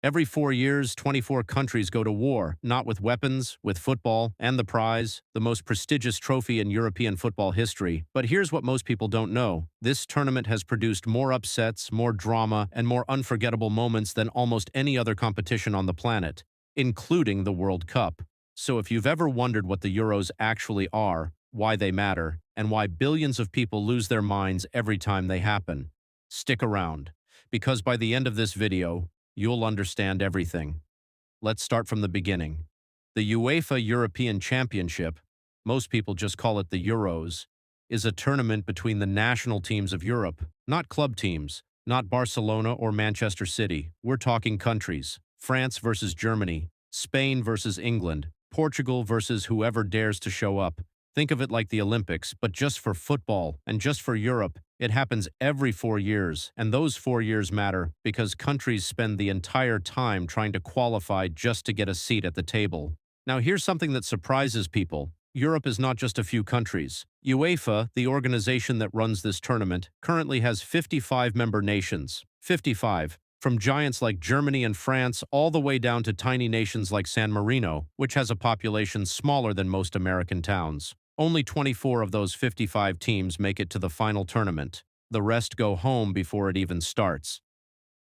Every 4 years, 24 countries go to war, not with weapons, with football, and the prize, the most prestigious trophy in European football history. But here's what most people don't know. This tournament has produced more upsets, more drama, and more unforgettable moments than almost any other competition on the planet, including the World Cup. So if you've ever wondered what the Euros actually are, why they matter, and why billions of people lose their minds every time they happen, stick around, because by the end of this video, you'll understand everything. Let's start from the beginning. The UEFA European Championship, most people just call it the Euros, is a tournament between the national teams of Europe, not club teams, not Barcelona or Manchester City. We're talking countries. France versus Germany, Spain versus England, Portugal versus whoever dares to show up. Think of it like the Olympics, but just for football and just for Europe. It happens every 4 years, and those 4 years matter because countries spend the entire time trying to qualify just to get a seat at the table. Now, here's something that surprises people. Europe is not just a few countries. UEFA, the organization that runs this tournament, currently has 55 member nations. 55. From giants like Germany and France all the way down to tiny nations like San Marino, which has a population smaller than most American towns. Only 24 of those 55 teams make it to the final tournament. The rest go home before it even starts.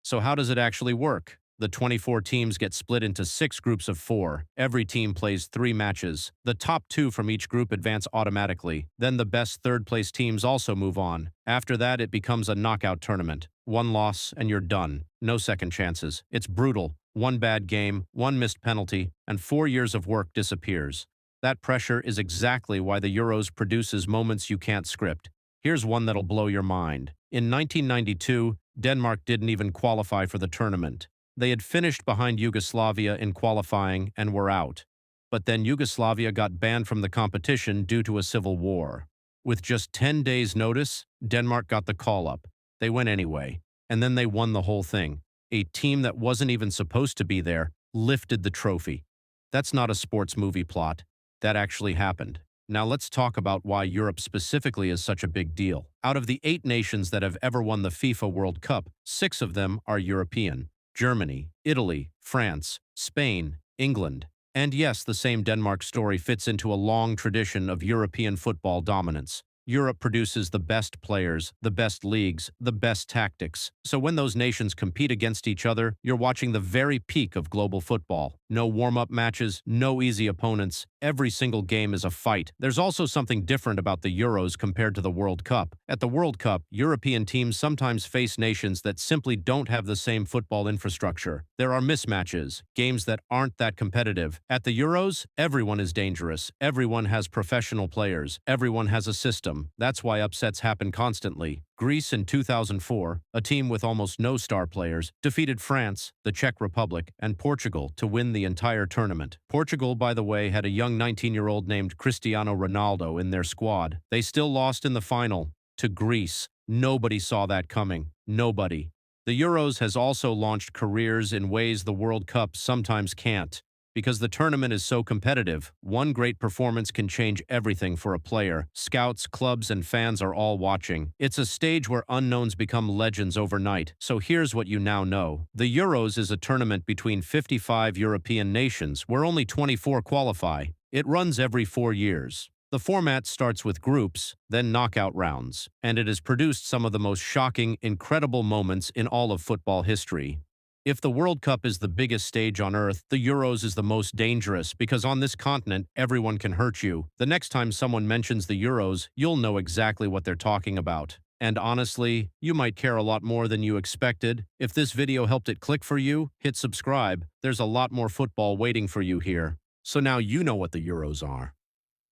So how does it actually work? The 24 teams get split into 6 groups of 4. Every team plays 3 matches. The top 2 from each group advance automatically. Then the best third-place teams also move on. After that, it becomes a knockout tournament. One loss, and you're done. No second chances. It's brutal. One bad game, one missed penalty, and 4 years of work disappears. That pressure is exactly why the Euros produces moments you can't script. Here's one that'll blow your mind. In 1992, Denmark didn't even qualify for the tournament. They had finished behind Yugoslavia in qualifying and were out. But then Yugoslavia got banned from the competition due to a civil war. With just 10 days' notice, Denmark got the call-up. They went anyway, and then they won the whole thing. A team that wasn't even supposed to be there lifted the trophy. That's not a sports movie plot. That actually happened. Now let's talk about why Europe specifically is such a big deal. Out of the 8 nations that have ever won the FIFA World Cup, 6 of them are European. Germany, Italy, France, Spain, England. And yes, the same Denmark story fits into a long tradition of European football dominance. Europe produces the best players, the best leagues, the best tactics. So when those nations compete against each other, you're watching the very peak of global football. No warm-up matches, no easy opponents. Every single game is a fight. There's also something different about the Euros compared to the World Cup. At the World Cup, European teams sometimes face nations that simply don't have the same football infrastructure. There are mismatches, games that aren't that competitive. At the Euros, everyone is dangerous. Everyone has professional players. Everyone has a system. That's why upsets happen constantly. Greece in 2004, a team with almost no star players, defeated France, the Czech Republic, and Portugal to win the entire tournament. Portugal, by the way, had a young 19-year-old named Cristiano Ronaldo in their squad. They still lost in the final to Greece. Nobody saw that coming. Nobody. The Euros has also launched careers in ways the World Cup sometimes can't. Because the tournament is so competitive, one great performance can change everything for a player. Scouts, clubs, and fans are all watching. It's a stage where unknowns become legends overnight. So here's what you now know. The Euros is a tournament between 55 European nations, where only 24 qualify. It runs every 4 years. The format starts with groups, then knockout rounds, and it has produced some of the most shocking, incredible moments in all of football history. If the World Cup is the biggest stage on Earth, the Euros is the most dangerous because on this continent, everyone can hurt you. The next time someone mentions the Euros, you'll know exactly what they're talking about. And honestly, you might care a lot more than you expected. If this video helped it click for you, hit subscribe. There's a lot more football waiting for you here. So now you know what the Euros are.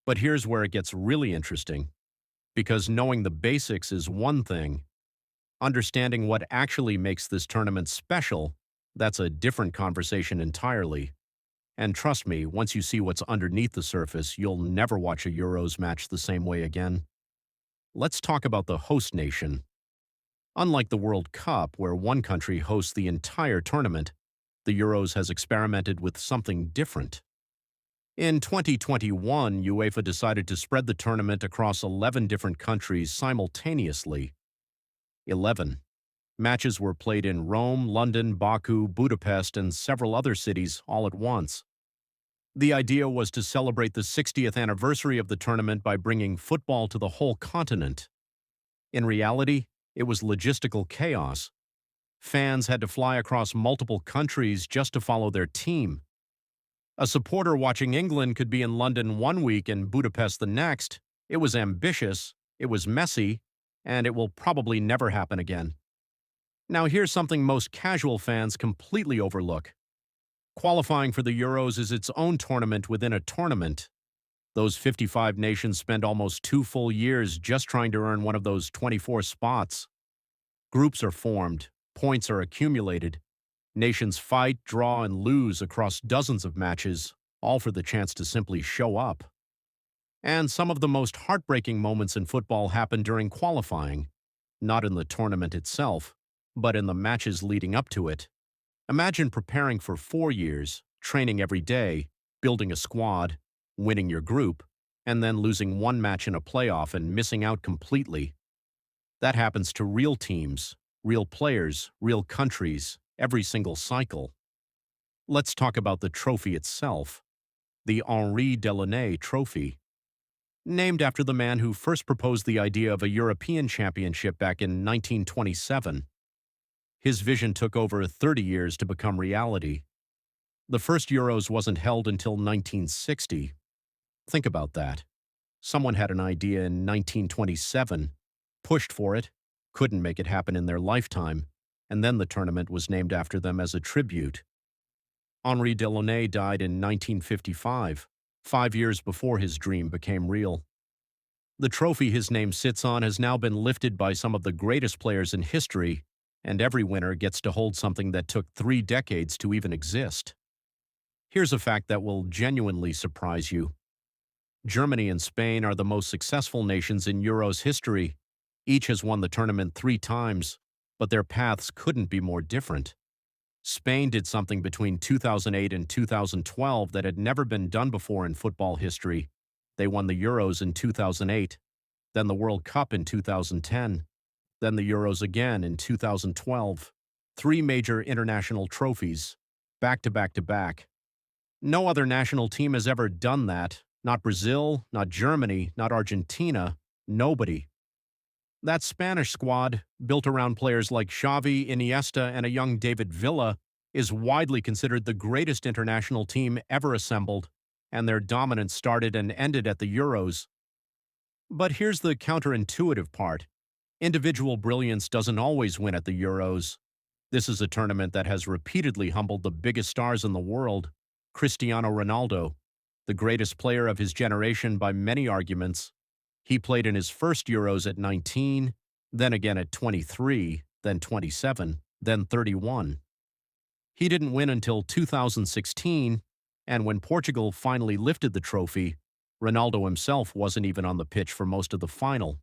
But here's where it gets really interesting. Because knowing the basics is one thing, understanding what actually makes this tournament special, that's a different conversation entirely. And trust me, once you see what's underneath the surface, you'll never watch a Euros match the same way again. Let's talk about the host nation. Unlike the World Cup, where one country hosts the entire tournament, the Euros has experimented with something different. In 2021, UEFA decided to spread the tournament across 11 different countries simultaneously. 11. Matches were played in Rome, London, Baku, Budapest, and several other cities all at once. The idea was to celebrate the 60th anniversary of the tournament by bringing football to the whole continent. In reality, it was logistical chaos. Fans had to fly across multiple countries just to follow their team. A supporter watching England could be in London one week and Budapest the next. It was ambitious, it was messy, and it will probably never happen again. Now here's something most casual fans completely overlook. Qualifying for the Euros is its own tournament within a tournament. Those 55 nations spend almost 2 full years just trying to earn one of those 24 spots. Groups are formed, points are accumulated. Nations fight, draw, and lose across dozens of matches, all for the chance to simply show up. And some of the most heartbreaking moments in football happen during qualifying, not in the tournament itself, but in the matches leading up to it. Imagine preparing for 4 years, training every day, building a squad, winning your group, and then losing one match in a playoff and missing out completely. That happens to real teams, real players, real countries, every single cycle. Let's talk about the trophy itself, the Henri Delaunay Trophy. Named after the man who first proposed the idea of a European championship back in 1927. His vision took over 30 years to become reality. The first Euros wasn't held until 1960. Think about that. Someone had an idea in 1927, pushed for it, couldn't make it happen in their lifetime, and then the tournament was named after them as a tribute. Henri Delaunay died in 1955, 5 years before his dream became real. The trophy his name sits on has now been lifted by some of the greatest players in history, and every winner gets to hold something that took 3 decades to even exist. Here's a fact that will genuinely surprise you. Germany and Spain are the most successful nations in Euros history. Each has won the tournament 3 times, but their paths couldn't be more different. Spain did something between 2008 and 2012 that had never been done before in football history. They won the Euros in 2008, then the World Cup in 2010, then the Euros again in 2012. 3 major international trophies, back to back to back. No other national team has ever done that. Not Brazil, not Germany, not Argentina, nobody. That Spanish squad, built around players like Xavi, Iniesta, and a young David Villa, is widely considered the greatest international team ever assembled, and their dominance started and ended at the Euros. But here's the counterintuitive part. Individual brilliance doesn't always win at the Euros. This is a tournament that has repeatedly humbled the biggest stars in the world. Cristiano Ronaldo, the greatest player of his generation by many arguments. He played in his first Euros at 19, then again at 23, then 27, then 31. He didn't win until 2016, and when Portugal finally lifted the trophy, Ronaldo himself wasn't even on the pitch for most of the final.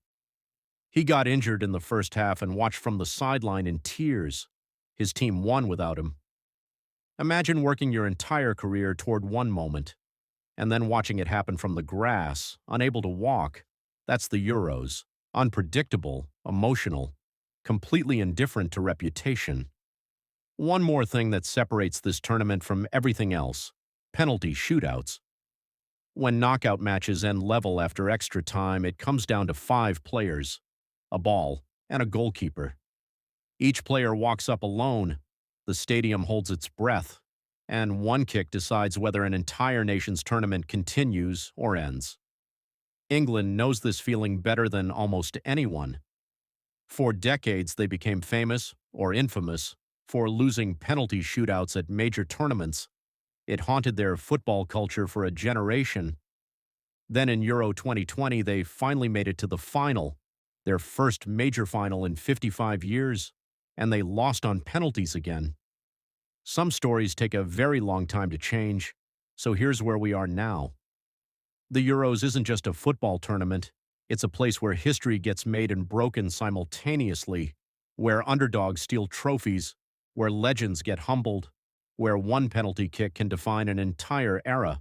He got injured in the first half and watched from the sideline in tears. His team won without him. Imagine working your entire career toward one moment, and then watching it happen from the grass, unable to walk. That's the Euros. Unpredictable, emotional, completely indifferent to reputation. One more thing that separates this tournament from everything else: penalty shootouts. When knockout matches end level after extra time, it comes down to 5 players, a ball, and a goalkeeper. Each player walks up alone. The stadium holds its breath, and one kick decides whether an entire nation's tournament continues or ends. England knows this feeling better than almost anyone. For decades, they became famous, or infamous, for losing penalty shootouts at major tournaments. It haunted their football culture for a generation. Then in Euro 2020, they finally made it to the final, their first major final in 55 years, and they lost on penalties again. Some stories take a very long time to change, so here's where we are now. The Euros isn't just a football tournament, it's a place where history gets made and broken simultaneously, where underdogs steal trophies, where legends get humbled, where one penalty kick can define an entire era.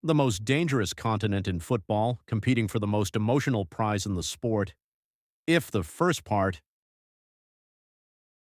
The most dangerous continent in football, competing for the most emotional prize in the sport. If the first part,